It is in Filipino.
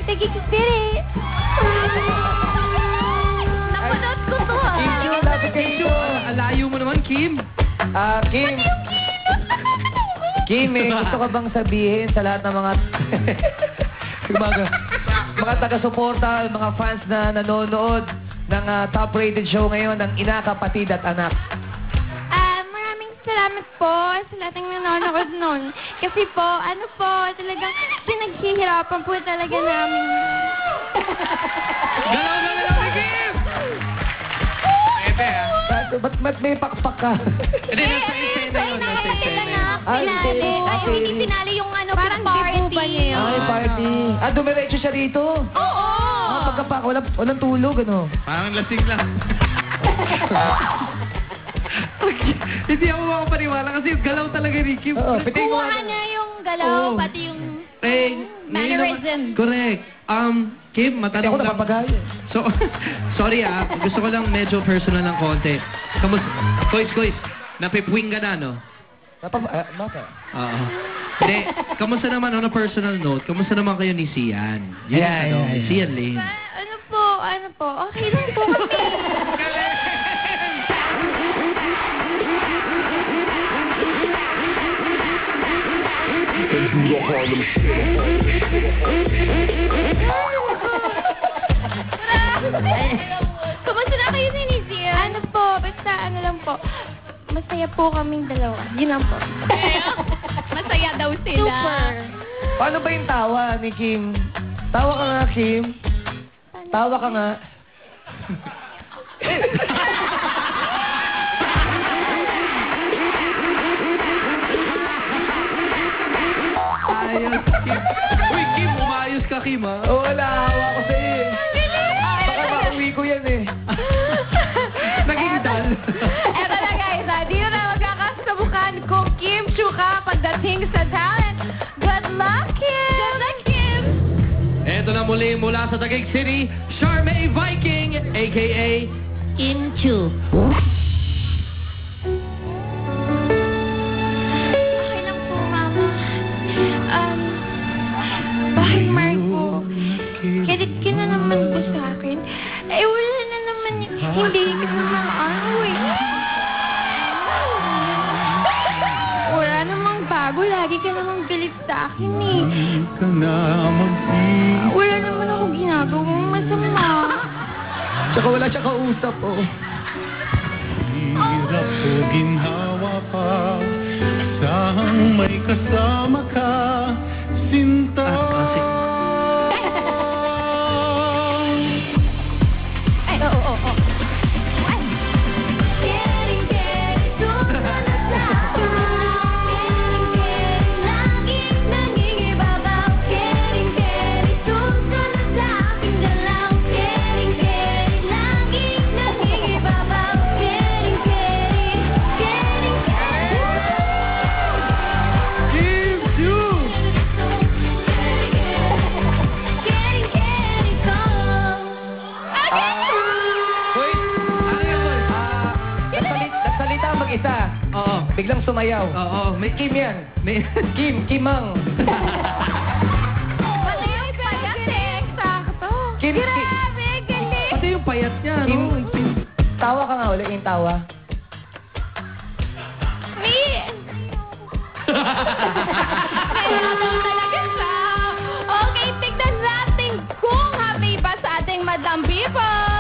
Taguig Spirit. Napanood ko to, ha? Kim Chu, lapit kayo dito. Alayo mo naman, Kim. Kim. Kim, may gusto ka bang sabihin sa lahat ng mga... mga taga-suporta, mga fans na nanonood ng top-rated show ngayon ng Ina, Kapatid at Anak? Maraming salamat po sa lahat ng nanonood nun. Kasi po, talagang pinaghihirapan po talaga namin. Galaw, Kim! Ebe, ha? Ba't may pakpak ka? Hindi, nasa eksena yun. Nasa eksena yun. Pinali. Ay, hindi pinali yung parang party. Ay, party. Dumiretso siya rito? Oo! Pagkapak, walang tulog, ano? Parang lasing lang. Hindi ako makapaniwala kasi yung galaw talaga ni Kim. Kuha niya yung galaw, pati yung mannerism. Correct. Kim, matanong Ako lang. napapagaya. So, sorry gusto ko lang medyo personal ng konti. Kois, napipwing ka na, no? Maka. Oo. Hindi, kamusta naman on a personal note? Kamusta naman kayo ni Sian? Yun yung tanong, ni Sian Lane. Ano po? Okay lang po kami. Kamusta na kayo ni Sian? Basta lang po. Masaya po kaming dalawa. Yun lang po. Masaya daw sila. Super. Paano ba yung tawa ni Kim? Tawa ka nga, Kim. Tawa ka nga. Ayos, Kim. Uy, Kim, umayos ka, Kim, ha? Wala, hawa ko sa'yo eh. Baka mauwi ko yan eh. Naging dal. Eto na guys, dito na magkakasabukan kung Kim Chu ka pagdating sa talent. Good luck, Kim! Good luck, Kim! Eto na muli mula sa Taguig City, Charmaine Viking, a.k.a. Kim Chu. Okay lang po, Mama. Bakit, Marco? Galit ka na naman po sa akin. Wala na naman hindi ka naman Wala namang bago. Lagi ka namang galit sa akin eh. Wala naman ako ginagawang masama. Tsaka wala siya kausap, oh. Hirap ko ginhawa pa, saan may kasama ka, sinta. Ay, oo. Isa. Oo. Biglang sumayaw. Oo. May Kim yan. May... Kimang. Pati yung payat eh. Eksakto. Kim. Grabe, galing. Pati yung payat niya, Kim. no? Tawa ka nga ulit yung tawa. Meron talaga siya. Okay, tignan natin kung happy ba sa ating Madam People.